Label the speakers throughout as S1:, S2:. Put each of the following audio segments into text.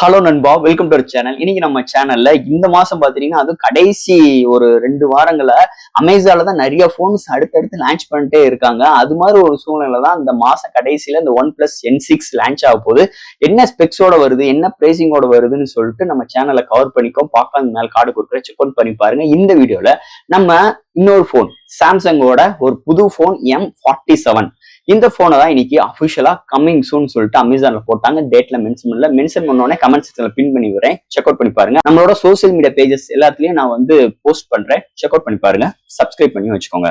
S1: Hello நண்பா, welcome to our channel. இன்னைக்கு நம்ம சேனல்ல இந்த மாசம் பாத்தீங்கன்னா அது கடைசி ஒரு 2 வாரங்கள அமேசான்ல தான் நிறைய போன்ஸ் அடுத்தடுத்து லான்ச் பண்ணிட்டே இருக்காங்க. அது மாதிரி ஒரு சூழ்நிலை தான் இந்த மாசம் கடைசியில இந்த OnePlus N6 லான்ச் ஆக போகுது. என்ன ஸ்பெக்ஸோட வருது, என்ன பிரைசிங்கோட வருதுன்னு சொல்லிட்டு நம்ம சேனலை கவர் பண்ணிக்கோம். பார்க்கலாம், மேல் கார்டு கொடுக்குற செக் அவுட் பண்ணி பாருங்க. இந்த வீடியோல நம்ம இன்னொரு போன் சாம்சங்கோட ஒரு புது போன் M47. இந்த போனை தான் இன்னைக்கு அபிஷியலா கம்மிங் சூன் சொல்லிட்டு அமேசான்ல போட்டாங்க. டேட்ல மென்ஷன் பண்ணோடனே கமெண்ட் செக்ஷன்ல பின் பண்ணி வரேன், செக் அவுட் பண்ணி பாருங்க. நம்மளோட சோசியல் மீடியா பேஜஸ் எல்லாத்துலயும் நான் போஸ்ட் பண்றேன், செக் அவுட் பண்ணி பாருங்க, சப்ஸ்கிரைப் பண்ணி வச்சுக்கோங்க.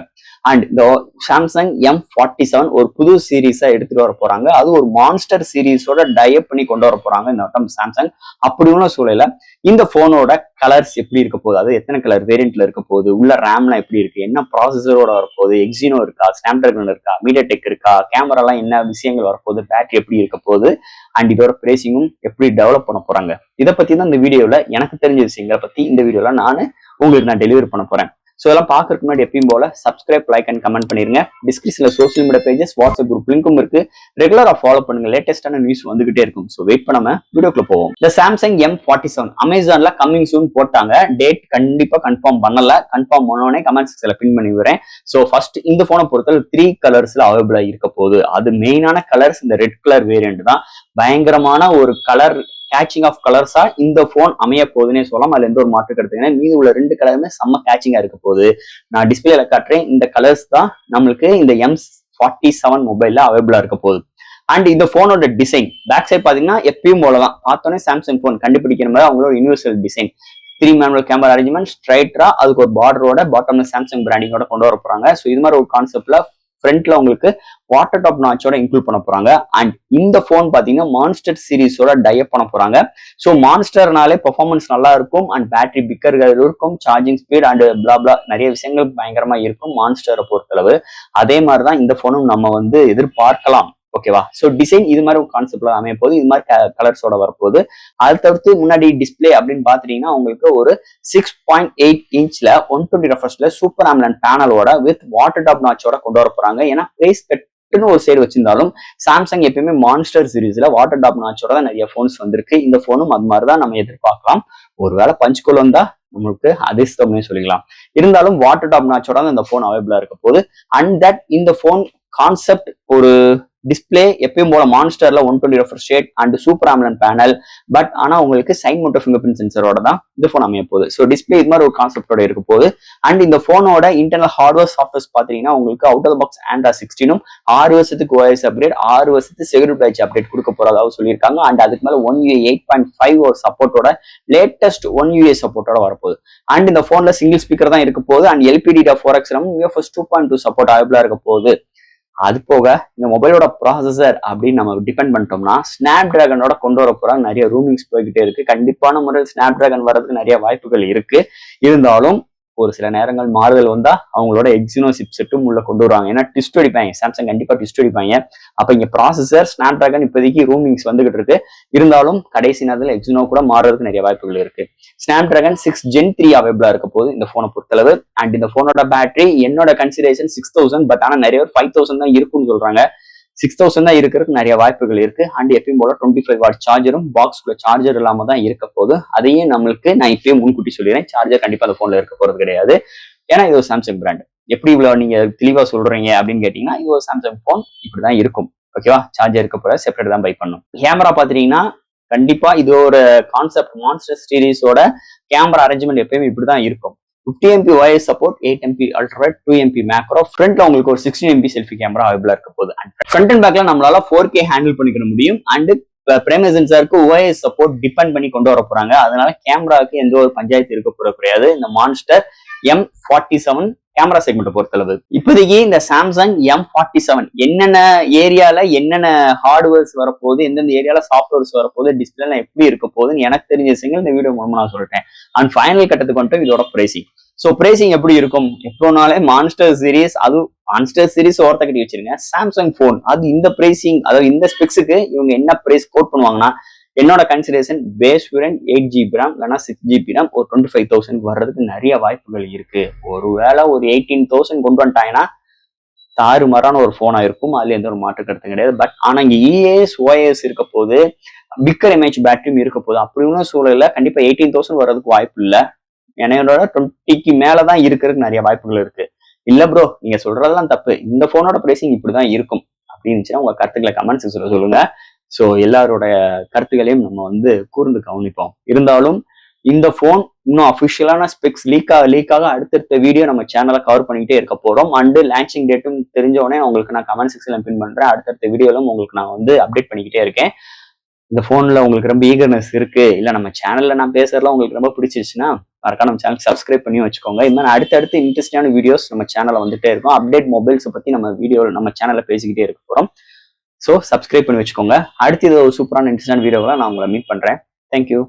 S1: அண்ட் இந்த சாம்சங் M47 ஒரு புது சீரீஸா எடுத்துட்டு வர போறாங்க. அது ஒரு மான்ஸ்டர் சீரீஸோட டைப் பண்ணி கொண்டு வர போறாங்க இந்த வட்டம் சாம்சங். அப்படி உள்ள சூழல இந்த போனோட கலர்ஸ் எப்படி இருக்க போகுது, அது எத்தனை கலர் வேரியன்ட்ல இருக்க போகுது, உள்ள ரேம்லாம் எப்படி இருக்கு, என்ன ப்ராசஸரோட வரப்போகுது, எக்ஸினோ இருக்கா, ஸ்னாப்டிராகன் இருக்கா, மீடியாடெக் இருக்கா, கேமராலாம் என்ன விஷயங்கள் வரப்போகுது, பேட்டரி எப்படி இருக்க போகுது, அண்ட் இதோட பிரைசிங்கும் எப்படி டெவலப் பண்ண போறாங்க, இதை பத்தி தான் இந்த வீடியோல எனக்கு தெரிஞ்ச விஷயங்களை பத்தி இந்த வீடியோல நான் டெலிவரி பண்ண போறேன். ஸோ இதெல்லாம் பார்க்கறதுக்கு முன்னாடி எப்பயும் போல சப்ஸ்கிரைப், லைக் அண்ட் கமெண்ட் பண்ணிருங்க. டிஸ்கிரிப்ஷன்ல social media pages, WhatsApp group லிங்கும் இருக்கு. ரெகுலரா ஃபாலோ பண்ணுங்க, லேட்டஸ்டான நியூஸ் வந்துகிட்டே இருக்கும். ஸோ வெயிட் பண்ணாம வீடியோக்குள்ள போவோம். இந்த சாம்சங் M47 அமேசான்ல கம்மிங் சூன் போட்டாங்க. டேட் கண்டிப்பா கன்ஃபார்ம் பண்ணல. கன்ஃபார்ம் பண்ணோடனே கமெண்ட் செக்ஷன்ல பின் பண்ணி வரேன். ஸோ ஃபர்ஸ்ட் இந்த போனை பொறுத்தவரை 3 கலர்ஸ்ல அவைலபிளா இருக்க போகுது. அது மெயினான கலர்ஸ் இந்த ரெட் கலர் வேரியன்ட் தான். பயங்கரமான ஒரு கலர் கேச்சிங் ஆஃப் கலர்ஸா இந்த போன் அமைய போகுதுன்னே சொல்லலாம். அதுல எந்த ஒரு மாற்று கருத்துங்க. மீது உள்ள 2 கலருமே செம்ம கேச்சிங்கா இருக்க போகுது. நான் டிஸ்பிளேல காட்டுறேன். இந்த கலர்ஸ் தான் நம்மளுக்கு இந்த M47 மொபைல்ல அவைலபிளா இருக்க போகுது. அண்ட் இந்த போனோட டிசைன் பேக் சைட் பாத்தீங்கன்னா எப்பயும் போலதான். பார்த்தோன்னே சாம்சங் போன் கண்டுபிடிக்கிற மாதிரி அவங்களோட universal design. 3 manual camera arrangement, ஸ்ட்ரைட்டா அதுக்கு ஒரு பார்டரோட பாட்டம்ல சாம்சங் பிராண்டிங்கோட கொண்டு வர போறாங்க. ஸோ இது மாதிரி ஒரு கான்செப்ட்ல ஃப்ரண்ட்ல உங்களுக்கு வாட்டர் டாப் நாச்சோட இன்க்ளூட் பண்ண போறாங்க. அண்ட் இந்த போன் பாத்தீங்கன்னா மான்ஸ்டர் சீரீஸோட டைப் பண்ண போறாங்க. ஸோ மான்ஸ்டர்னாலே பெர்ஃபார்மன்ஸ் நல்லா இருக்கும், அண்ட் பேட்டரி பிக்கர் இருக்கும், சார்ஜிங் ஸ்பீட் அண்ட் பிளா நிறைய விஷயங்கள் பயங்கரமா இருக்கும் மான்ஸ்டரை பொறுத்தளவு. அதே மாதிரிதான் இந்த போனும் நம்ம எதிர்பார்க்கலாம். ஓகேவா? ஸோ டிசைன் இது மாதிரி ஒரு கான்செப்ட்ல அமைய போகுது. இது மாதிரி கலர்ஸோட வரப்போகுது. அது தவிர்த்து முன்னாடி டிஸ்பிளே அப்படின்னு பாத்தீங்கன்னா உங்களுக்கு ஒரு 6.8 இன்ச்ல 120 ரெஃப்ரெஷ்ல சூப்பர் AMOLED பேனலோட வித் வாட்டர் டாப் நாச்சோட கொண்டு வர போறாங்க. ஏன்னா பிரைஸ் கட்டுன்னு ஒரு சைடு வச்சிருந்தாலும் சாம்சங் எப்பயுமே மான்ஸ்டர் சீரீஸ்ல வாட்டர் டாப் நாச்சோட தான் நிறைய போன்ஸ் வந்திருக்கு. இந்த போனும் அது மாதிரிதான் நம்ம எதிர்பார்க்கலாம். ஒருவேளை பஞ்சுக்குள்ள வந்தா நம்மளுக்கு அதிர்ஷ்டம்னே சொல்லிக்கலாம். இருந்தாலும் வாட்டர் டாப் நாச்சோட தான் இந்த போன் அவைலபிளா இருக்க போகுது. அண்ட் தட் இந்த போன் கான்செப்ட் ஒரு டிஸ்பிளே எப்பயும் போல மான்ஸ்டர்ல 120 refresh rate and super AMOLED panel. But ஆனா உங்களுக்கு சைன் மோட்டோ ஃபிங்கர் பிரிண்ட் சென்சரோட தான் இந்த போன் அமைய போகுது. ஸோ டிஸ்பிளே இது மாதிரி ஒரு கான்செப்டோட இருக்க போகுது. அண்ட் இந்த போனோட இன்டர்னல் ஹார்ட்வேர் சாஃப்ட்வேர்ஸ் பாத்தீங்கன்னா உங்களுக்கு out of the box Android 16 6 வருஷத்துக்கு OS அப்டேட், 6 வருஷத்துக்கு செக்யூரிட்டி பேட்ச் அப்டேட் கொடுக்க போறதாக சொல்லியிருக்காங்க. அண்ட் அதுக்கு மேல 1UI 8.5 ஒரு சப்போர்ட்டோட லேட்டஸ்ட் 1UI சப்போர்ட்டோட வரப்போகுது. அண்ட் இந்த போன்ல சிங்கிள் ஸ்பீக்கர் தான் இருக்க போகுது. அண்ட் LPDDR4X UFS 2.2 சப்போர்ட் அவைலபிளா இருக்க போகுது. அது போக இந்த மொபைலோட ப்ராசஸர் அப்படின்னு நம்ம டிபெண்ட் பண்ணிட்டோம்னா ஸ்னாப்டிராகனோட கொண்டு வர போறாங்க. நிறைய ரூமிங்ஸ் போய்கிட்டே இருக்கு. கண்டிப்பான முறையில் ஸ்னாப்டிராகன் வர்றதுக்கு நிறைய வாய்ப்புகள் இருக்கு. இருந்தாலும் ஒரு சில நேரங்கள் மாறுதல் வந்தா அவங்களோட எக்ஸினோ சிப்செட்டும் உள்ள கொண்டு வருவாங்க. ஏன்னா ட்விஸ்ட் அடிப்பாங்க, சாம்சங் கண்டிப்பா ட்விஸ்ட் அடிப்பாங்க. அப்ப இங்க ப்ராசஸர் ஸ்னாப்டிராகன் இப்போதைக்கு ரூமிங்ஸ் வந்துகிட்டு இருக்கு. இருந்தாலும் கடைசி நேரத்தில் எக்ஸினோ கூட மாறுறதுக்கு நிறைய வாய்ப்புகள் இருக்கு. ஸ்னாப்டிராகன் 6 Gen 3 அவைலபிளா இருக்க போது இந்த போனை பொறுத்தளவு. அண்ட் இந்த போனோட பேட்டரி என்னோட கன்சிடரேஷன் 6000, பட் ஆனா நிறைய 5000 தான் இருக்குன்னு சொல்றாங்க. 6000 தான் இருக்கிறதுக்கு நிறைய வாய்ப்புகள் இருக்கு. அண்ட் எப்பயும் போல 25 வாட் சார்ஜரும் பாக்ஸ்குள்ள சார்ஜர் இல்லாம தான் இருக்க போகுது. அதையே நம்மளுக்கு நான் இப்பயும் முன்கூட்டி சொல்லிடுறேன், சார்ஜர் கண்டிப்பா அந்த போன்ல இருக்க போறது கிடையாது. ஏன்னா இது ஒரு சாம்சங் பிராண்ட். எப்படி இவ்வளவு நீங்க தெளிவா சொல்றீங்க அப்படின்னு கேட்டீங்கன்னா இது ஒரு சாம்சங் போன், இப்படிதான் இருக்கும். ஓகேவா? சார்ஜர் இருக்க போற செப்பரேட் தான் பை பண்ணும். கேமரா பாத்தீங்கன்னா கண்டிப்பா இது ஒரு கான்செப்ட் மான்ஸ்டர் சீரீஸோட கேமரா அரேஞ்ச்மெண்ட் எப்பயுமே இப்படிதான் இருக்கும். 50MP OIS support, 8MP ultrawide, 2MP macro. ஃப்ரண்ட்ல உங்களுக்கு ஒரு 16MP செல்ஃபி கேமரா அவைலபிளா இருக்க போகுது. ஃப்ரண்ட் அண்ட் பேக்ல நம்மளால 4K ஹேண்டில் பண்ணிக்க முடியும். அண்ட் பிரைமரி சென்சாருக்கு OIS சப்போர்ட் டிபெண்ட் பண்ணி கொண்டு வர போறாங்க. அதனால கேமராவுக்கு எந்த ஒரு பஞ்சாயத்து இருக்க போற கிடையாது இந்த மான்ஸ்டர் M47 கேமரா செக்மெண்ட் பொறுத்தளவு. இப்போதைக்கு இந்த சாம்சங் M47 என்னென்ன ஏரியால என்னென்ன ஹார்ட்வேர்ஸ் வரப்போகுது, எந்தெந்த ஏரியால சாஃப்ட்வேர்ஸ் வரப்போகுது, டிஸ்பிளேல எப்படி இருக்க போகுதுன்னு எனக்கு தெரிஞ்ச விஷயங்கள் இந்த வீடியோ மூலமா நான் சொல்லிட்டேன். அண்ட் ஃபைனல் கட்டத்துக்கு வந்துட்டு இதோட பிரைசிங். ஸோ பிரைசிங் எப்படி இருக்கும்? எப்போனாலே மான்ஸ்டர் சீரீஸ், அது மான்ஸ்டர் சீரீஸ் ஓரத்தை கட்டி வச்சிருங்க. சாம்சங் போன் அது இந்த பிரைசிங், அதாவது இந்த ஸ்பெக்ஸுக்கு இவங்க என்ன பிரைஸ் கோட் பண்ணுவாங்கன்னா என்னோட consideration base variant 8GB RAM இல்லைன்னா 6GB RAM ஒரு 25,000 வர்றதுக்கு நிறைய வாய்ப்புகள் இருக்கு. ஒருவேளை ஒரு 18,000 கொண்டு வந்துட்டாங்கன்னா தாறுமாறான ஒரு போனா இருக்கும். அதுல எந்த ஒரு மாற்று கருத்து கிடையாது. பட் ஆனா இங்க இஏஎஸ் ஓஏஎஸ் இருக்க போது, பிக்கர் எம்ஏஹெச் பேட்டரியும் இருக்க போது. அப்படி ஒன்றும் சூழல்ல கண்டிப்பா 18,000 வர்றதுக்கு வாய்ப்பு இல்ல. என்னோட 20க்கு மேலதான் இருக்கிறதுக்கு நிறைய வாய்ப்புகள் இருக்கு. இல்ல ப்ரோ, நீங்க சொல்றதெல்லாம் தப்பு, இந்த போனோட பிரைசிங் இப்படிதான் இருக்கும் அப்படின்னு உங்க கருத்துக்களை கமெண்ட் செக்ஷன்ல சொல்லுங்க. ஸோ எல்லாரோட கருத்துக்களையும் நம்ம வந்து கூர்ந்து கவனிப்போம். இருந்தாலும் இந்த போன் இன்னும் அஃபிஷியலான ஸ்பெக்ஸ் லீக்காக அடுத்தடுத்த வீடியோ நம்ம சேனலை கவர் பண்ணிக்கிட்டே இருக்க போறோம். அண்ட் லான்ச்சிங் டேட்டும் தெரிஞ்ச உடனே உங்களுக்கு நான் கமெண்ட் செக்ஷன்ல பின் பண்றேன். அடுத்தடுத்த வீடியோலும் உங்களுக்கு நான் வந்து அப்டேட் பண்ணிக்கிட்டே இருக்கேன். இந்த போன்ல உங்களுக்கு ரொம்ப ஈகர்னஸ் இருக்கு, இல்ல நம்ம சேனல்ல நான் பேசுறதுலாம் உங்களுக்கு ரொம்ப பிடிச்சிருச்சுன்னா மறக்காம நம்ம சேனல் சப்ஸ்கிரைப் பண்ணி வச்சுக்கோங்க. இந்த மாதிரி அடுத்தடுத்து இன்ட்ரெஸ்டான வீடியோஸ் நம்ம சேனல்ல வந்துட்டே இருக்கும். அப்டேட் மொபைல்ஸ் பத்தி நம்ம வீடியோ நம்ம சேனல்ல பேசிக்கிட்டே இருக்க போறோம். ஸோ சப்ஸ்கிரைப் பண்ணி வச்சுக்கோங்க. அடுத்து இது ஒரு சூப்பரான இன்ட்ரெஸ்டான வீடியோவை நான் உங்களை மீட் பண்றேன். தேங்க்யூ.